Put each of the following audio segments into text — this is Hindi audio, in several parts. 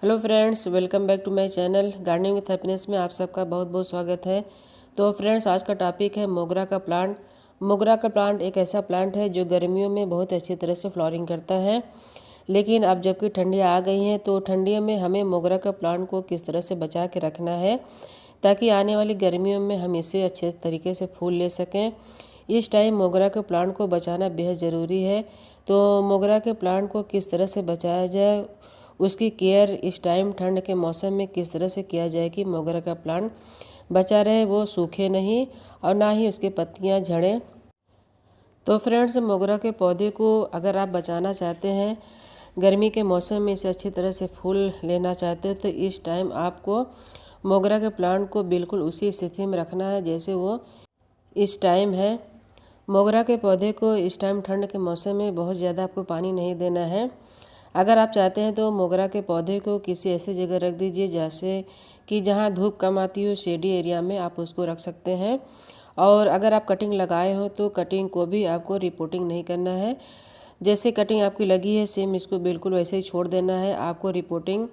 Hello friends, welcome back to my channel gardening with happiness में आप सबका बहुत बहुत स्वागत है। तो फ्रेंड्स, आज का टॉपिक है मोगरा का प्लांट। मोगरा का प्लांट एक ऐसा प्लांट है जो गर्मियों में बहुत अच्छी तरह से फ्लावरिंग करता है, लेकिन अब जबकि ठंडियाँ आ गई हैं तो ठंडियों में हमें मोगरा का प्लांट को किस तरह से बचा के रखना है ताकि आने वाली गर्मियों में हम इसे अच्छे तरीके से फूल ले सकें। इस टाइम मोगरा के प्लांट को बचाना बेहद ज़रूरी है। तो मोगरा के प्लांट को किस तरह से बचाया जाए, उसकी केयर इस टाइम ठंड के मौसम में किस तरह से किया जाए कि मोगरा का प्लांट बचा रहे, वो सूखे नहीं और ना ही उसकी पत्तियां झड़ें। तो फ्रेंड्स, मोगरा के पौधे को अगर आप बचाना चाहते हैं, गर्मी के मौसम में इसे अच्छी तरह से फूल लेना चाहते हो, तो इस टाइम आपको मोगरा के प्लांट को बिल्कुल उसी स्थिति में रखना है जैसे वो इस टाइम है। मोगरा के पौधे को इस टाइम ठंड के मौसम में बहुत ज़्यादा आपको पानी नहीं देना है। अगर आप चाहते हैं तो मोगरा के पौधे को किसी ऐसी जगह रख दीजिए जैसे कि जहां धूप कम आती हो, शेडी एरिया में आप उसको रख सकते हैं। और अगर आप कटिंग लगाए हो तो कटिंग को भी आपको रिपोर्टिंग नहीं करना है। जैसे कटिंग आपकी लगी है सेम इसको बिल्कुल वैसे ही छोड़ देना है। आपको रिपोर्टिंग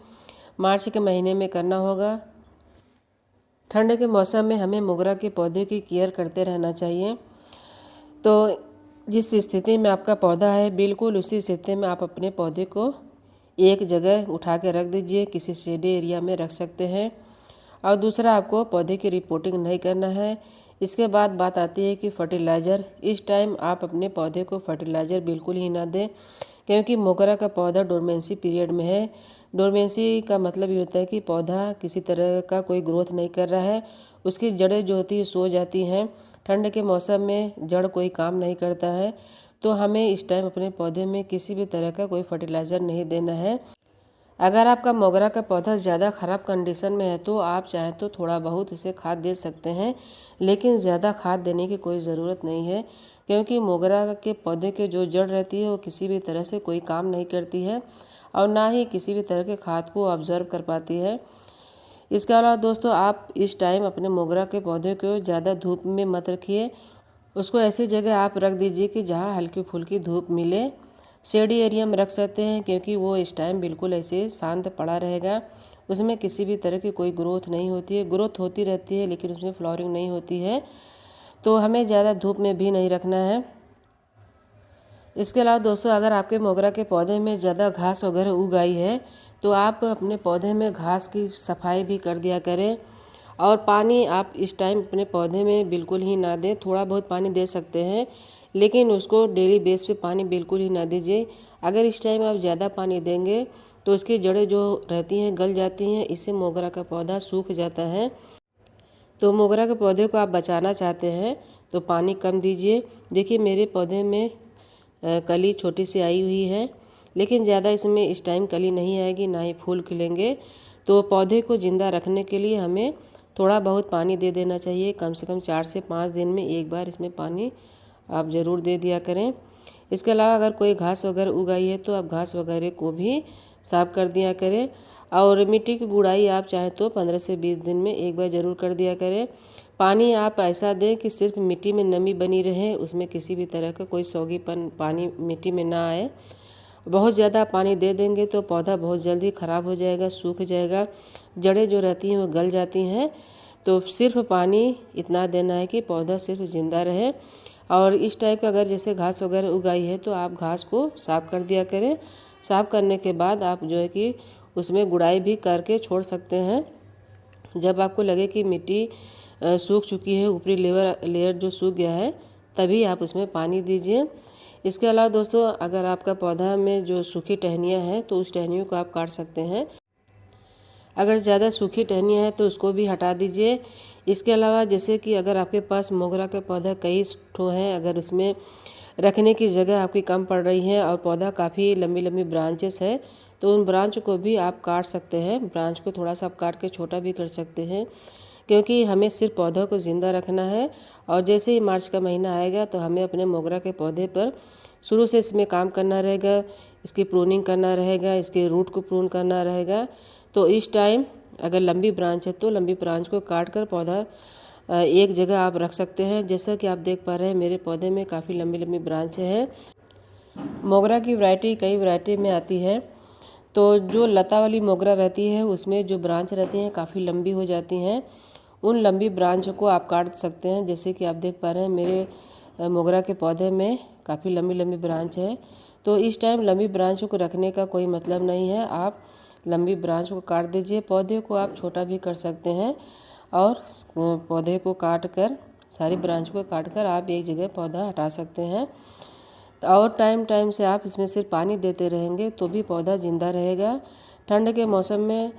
मार्च के महीने में करना होगा। ठंड के मौसम में हमें मोगरा के पौधे की केयर करते रहना चाहिए। तो जिस स्थिति में आपका पौधा है बिल्कुल उसी स्थिति में आप अपने पौधे को एक जगह उठा के रख दीजिए, किसी शेडी एरिया में रख सकते हैं। और दूसरा, आपको पौधे की रिपोर्टिंग नहीं करना है। इसके बाद बात आती है कि फर्टिलाइज़र। इस टाइम आप अपने पौधे को फर्टिलाइज़र बिल्कुल ही ना दें, क्योंकि मोगरा का पौधा डोरमेंसी पीरियड में है। डोरमेंसी का मतलब ये होता है कि पौधा किसी तरह का कोई ग्रोथ नहीं कर रहा है, उसकी जड़ें जो होती है सो जाती हैं। ठंड के मौसम में जड़ कोई काम नहीं करता है, तो हमें इस टाइम अपने पौधे में किसी भी तरह का कोई फर्टिलाइज़र नहीं देना है। अगर आपका मोगरा का पौधा ज़्यादा ख़राब कंडीशन में है तो आप चाहें तो थोड़ा बहुत इसे खाद दे सकते हैं, लेकिन ज़्यादा खाद देने की कोई ज़रूरत नहीं है, क्योंकि मोगरा के पौधे के जो जड़ रहती है वो किसी भी तरह से कोई काम नहीं करती है और ना ही किसी भी तरह के खाद को ऑब्जर्व कर पाती है। इसके अलावा दोस्तों, आप इस टाइम अपने मोगरा के पौधे को ज़्यादा धूप में मत रखिए। उसको ऐसी जगह आप रख दीजिए कि जहाँ हल्की फुल्की धूप मिले। शेडी एरिया में रख सकते हैं, क्योंकि वो इस टाइम बिल्कुल ऐसे शांत पड़ा रहेगा। उसमें किसी भी तरह की कोई ग्रोथ नहीं होती है। ग्रोथ होती रहती है लेकिन उसमें फ्लावरिंग नहीं होती है। तो हमें ज़्यादा धूप में भी नहीं रखना है। इसके अलावा दोस्तों, अगर आपके मोगरा के पौधे में ज़्यादा घास वगैरह उग आई है तो आप अपने पौधे में घास की सफाई भी कर दिया करें। और पानी आप इस टाइम अपने पौधे में बिल्कुल ही ना दें। थोड़ा बहुत पानी दे सकते हैं, लेकिन उसको डेली बेस पे पानी बिल्कुल ही ना दीजिए। अगर इस टाइम आप ज़्यादा पानी देंगे तो उसकी जड़ें जो रहती हैं गल जाती हैं, इससे मोगरा का पौधा सूख जाता है। तो मोगरा के पौधे को आप बचाना चाहते हैं तो पानी कम दीजिए। देखिए, मेरे पौधे में कली छोटी सी आई हुई है, लेकिन ज़्यादा इसमें इस टाइम कली नहीं आएगी, ना ही फूल खिलेंगे। तो पौधे को ज़िंदा रखने के लिए हमें थोड़ा बहुत पानी दे देना चाहिए। कम से कम 4 से 5 दिन में एक बार इसमें पानी आप ज़रूर दे दिया करें। इसके अलावा अगर कोई घास वगैरह उगाई है तो आप घास वगैरह को भी साफ़ कर दिया करें। और मिट्टी की गुड़ाई आप चाहें तो 15 से 20 दिन में एक बार ज़रूर कर दिया करें। पानी आप ऐसा दें कि सिर्फ मिट्टी में नमी बनी रहे, उसमें किसी भी तरह का कोई सौगीपन पानी मिट्टी में ना आए। बहुत ज़्यादा पानी दे देंगे तो पौधा बहुत जल्दी ख़राब हो जाएगा, सूख जाएगा। जड़ें जो रहती हैं वो गल जाती हैं। तो सिर्फ पानी इतना देना है कि पौधा सिर्फ ज़िंदा रहे। और इस टाइप का अगर जैसे घास वगैरह उगाई है तो आप घास को साफ़ कर दिया करें। साफ़ करने के बाद आप जो है कि उसमें गुड़ाई भी करके छोड़ सकते हैं। जब आपको लगे कि मिट्टी सूख चुकी है, ऊपरी लेयर जो सूख गया है, तभी आप उसमें पानी दीजिए। इसके अलावा दोस्तों, अगर आपका पौधा में जो सूखी टहनियाँ हैं तो उस टहनियों को आप काट सकते हैं। अगर ज़्यादा सूखी टहनियाँ हैं तो उसको भी हटा दीजिए। इसके अलावा जैसे कि अगर आपके पास मोगरा का पौधा कई ठो है, अगर उसमें रखने की जगह आपकी कम पड़ रही है और पौधा काफ़ी लंबी लंबी ब्रांचेस है, तो उन ब्रांच को भी आप काट सकते हैं। ब्रांच को थोड़ा सा आप काट के छोटा भी कर सकते हैं, क्योंकि हमें सिर्फ पौधों को ज़िंदा रखना है। और जैसे ही मार्च का महीना आएगा तो हमें अपने मोगरा के पौधे पर शुरू से इसमें काम करना रहेगा, इसकी प्रूनिंग करना रहेगा, इसके रूट को प्रून करना रहेगा। तो इस टाइम अगर लंबी ब्रांच है तो लंबी ब्रांच को काट कर पौधा एक जगह आप रख सकते हैं। जैसा कि आप देख पा रहे हैं मेरे पौधे में काफ़ी लंबी लंबी ब्रांचें हैं। मोगरा की वैरायटी कई वैरायटी में आती है। तो जो लता वाली मोगरा रहती है उसमें जो ब्रांच रहती हैं काफ़ी लंबी हो जाती हैं। उन लंबी ब्रांच को आप काट सकते हैं। जैसे कि आप देख पा रहे हैं मेरे मोगरा के पौधे में काफ़ी लंबी लंबी ब्रांच है। तो इस टाइम लंबी ब्रांच को रखने का कोई मतलब नहीं है, आप लंबी ब्रांच को काट दीजिए। पौधे को आप छोटा भी कर सकते हैं और पौधे को काट कर, सारी ब्रांच को काट कर आप एक जगह पौधा हटा सकते हैं। और टाइम टाइम से आप इसमें सिर्फ पानी देते रहेंगे तो भी पौधा ज़िंदा रहेगा। ठंड के मौसम में,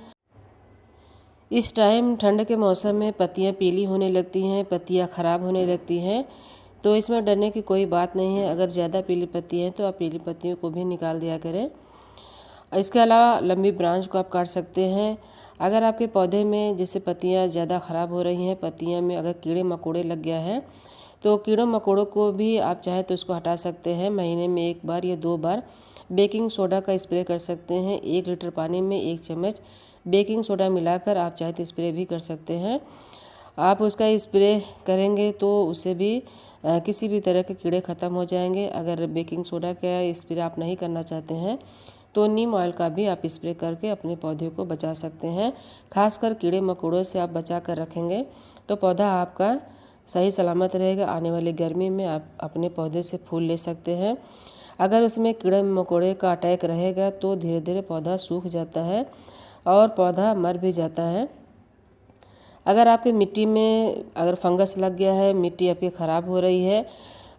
इस टाइम ठंड के मौसम में पत्तियां पीली होने लगती हैं, पत्तियां ख़राब होने लगती हैं। तो इसमें डरने की कोई बात नहीं है। अगर ज़्यादा पीली पत्ती हैं तो आप पीली पत्तियों को भी निकाल दिया करें। इसके अलावा लंबी ब्रांच को आप काट सकते हैं। अगर आपके पौधे में जैसे पत्तियां ज़्यादा ख़राब हो रही हैं, पत्तियां में अगर कीड़े मकोड़े लग गया है तो कीड़ों मकोड़ों को भी आप चाहे तो उसको हटा सकते हैं। महीने में 1 बार या 2 बार बेकिंग सोडा का स्प्रे कर सकते हैं। 1 लीटर पानी में 1 चम्मच बेकिंग सोडा मिलाकर आप चाहे तो स्प्रे भी कर सकते हैं। आप उसका स्प्रे करेंगे तो उससे भी किसी भी तरह के कीड़े ख़त्म हो जाएंगे। अगर बेकिंग सोडा का स्प्रे आप नहीं करना चाहते हैं तो नीम ऑयल का भी आप स्प्रे करके अपने पौधे को बचा सकते हैं। खासकर कीड़े मकोड़ों से आप बचा कर रखेंगे तो पौधा आपका सही सलामत रहेगा। आने वाली गर्मी में आप अपने पौधे से फूल ले सकते हैं। अगर उसमें कीड़े मकोड़े का अटैक रहेगा तो धीरे धीरे पौधा सूख जाता है और पौधा मर भी जाता है। अगर आपके मिट्टी में अगर फंगस लग गया है, मिट्टी आपकी ख़राब हो रही है,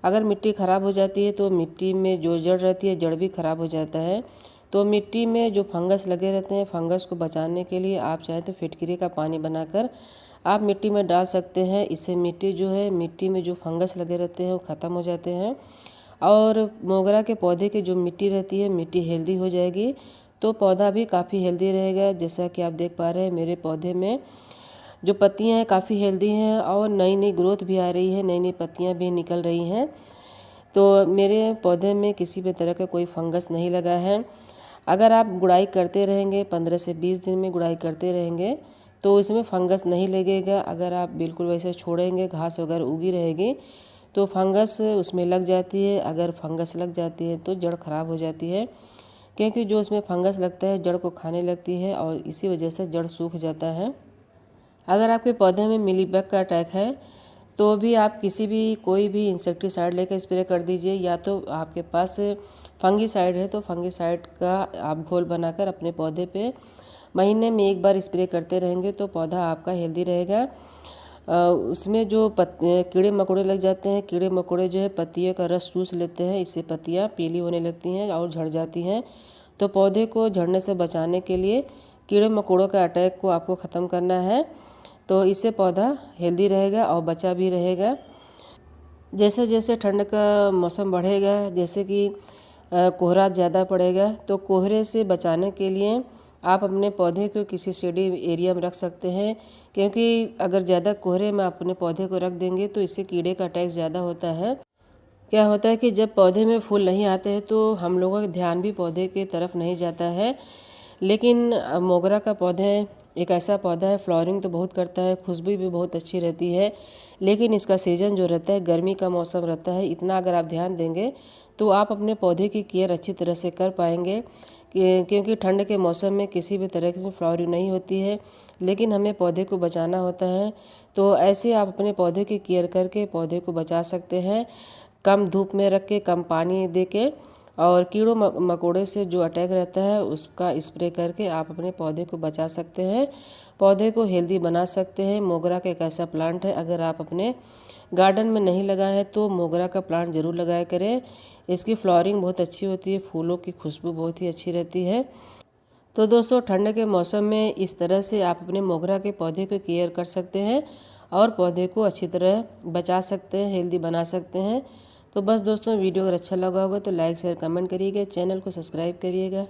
अगर मिट्टी ख़राब हो जाती है तो मिट्टी में जो जड़ रहती है जड़ भी ख़राब हो जाता है। तो मिट्टी में जो फंगस लगे रहते हैं, फंगस को बचाने के लिए आप चाहें तो फिटकरी का पानी बनाकर आप मिट्टी में डाल सकते हैं। इससे मिट्टी जो है, मिट्टी में जो फंगस लगे रहते हैं वो ख़त्म हो जाते हैं और मोगरा के पौधे की जो मिट्टी रहती है, मिट्टी हेल्दी हो जाएगी तो पौधा भी काफ़ी हेल्दी रहेगा। जैसा कि आप देख पा रहे हैं मेरे पौधे में जो पत्तियां हैं काफ़ी हेल्दी हैं और नई नई ग्रोथ भी आ रही है, नई नई पत्तियां भी निकल रही हैं। तो मेरे पौधे में किसी भी तरह का कोई फंगस नहीं लगा है। अगर आप गुड़ाई करते रहेंगे, 15 से 20 दिन में गुड़ाई करते रहेंगे तो इसमें फंगस नहीं लगेगा। अगर आप बिल्कुल वैसे छोड़ेंगे, घास वगैरह उगी रहेगी तो फंगस उसमें लग जाती है। अगर फंगस लग जाती है तो जड़ खराब हो जाती है, क्योंकि जो उसमें फंगस लगता है जड़ को खाने लगती है और इसी वजह से जड़ सूख जाता है। अगर आपके पौधे में मिलीबग का अटैक है तो भी आप किसी भी कोई भी इंसेक्टिसाइड लेकर स्प्रे कर दीजिए, या तो आपके पास फंगीसाइड है तो फंगीसाइड का आप घोल बनाकर अपने पौधे पे महीने में 1 बार स्प्रे करते रहेंगे तो पौधा आपका हेल्दी रहेगा। उसमें जो कीड़े मकोड़े लग जाते हैं, कीड़े मकोड़े जो है पत्तियों का रस चूस लेते हैं, इससे पत्तियां पीली होने लगती हैं और झड़ जाती हैं। तो पौधे को झड़ने से बचाने के लिए कीड़े मकोड़ों का अटैक को आपको ख़त्म करना है, तो इससे पौधा हेल्दी रहेगा और बचा भी रहेगा। जैसे जैसे ठंड का मौसम बढ़ेगा, जैसे कि कोहरा ज़्यादा पड़ेगा, तो कोहरे से बचाने के लिए आप अपने पौधे को किसी शेडी एरिया में रख सकते हैं, क्योंकि अगर ज़्यादा कोहरे में अपने पौधे को रख देंगे तो इससे कीड़े का अटैक ज़्यादा होता है। क्या होता है कि जब पौधे में फूल नहीं आते हैं तो हम लोगों का ध्यान भी पौधे की तरफ नहीं जाता है। लेकिन मोगरा का पौधा एक ऐसा पौधा है, फ्लावरिंग तो बहुत करता है, खुशबू भी बहुत अच्छी रहती है, लेकिन इसका सीज़न जो रहता है गर्मी का मौसम रहता है। इतना अगर आप ध्यान देंगे तो आप अपने पौधे की केयर अच्छी तरह से कर पाएंगे, क्योंकि ठंड के मौसम में किसी भी तरह की फ्लावरिंग नहीं होती है, लेकिन हमें पौधे को बचाना होता है। तो ऐसे आप अपने पौधे की केयर करके पौधे को बचा सकते हैं, कम धूप में रख के, कम पानी दे के, और कीड़ों मकोड़े से जो अटैक रहता है उसका स्प्रे करके आप अपने पौधे को बचा सकते हैं, पौधे को हेल्दी बना सकते हैं। मोगरा का एक ऐसा प्लांट है, अगर आप अपने गार्डन में नहीं लगाए हैं तो मोगरा का प्लांट ज़रूर लगाया करें। इसकी फ्लावरिंग बहुत अच्छी होती है, फूलों की खुशबू बहुत ही अच्छी रहती है। तो दोस्तों, ठंड के मौसम में इस तरह से आप अपने मोगरा के पौधे को केयर कर सकते हैं और पौधे को अच्छी तरह बचा सकते हैं, हेल्दी बना सकते हैं। तो बस दोस्तों, वीडियो अगर अच्छा लगा होगा तो लाइक शेयर कमेंट करिएगा, चैनल को सब्सक्राइब करिएगा।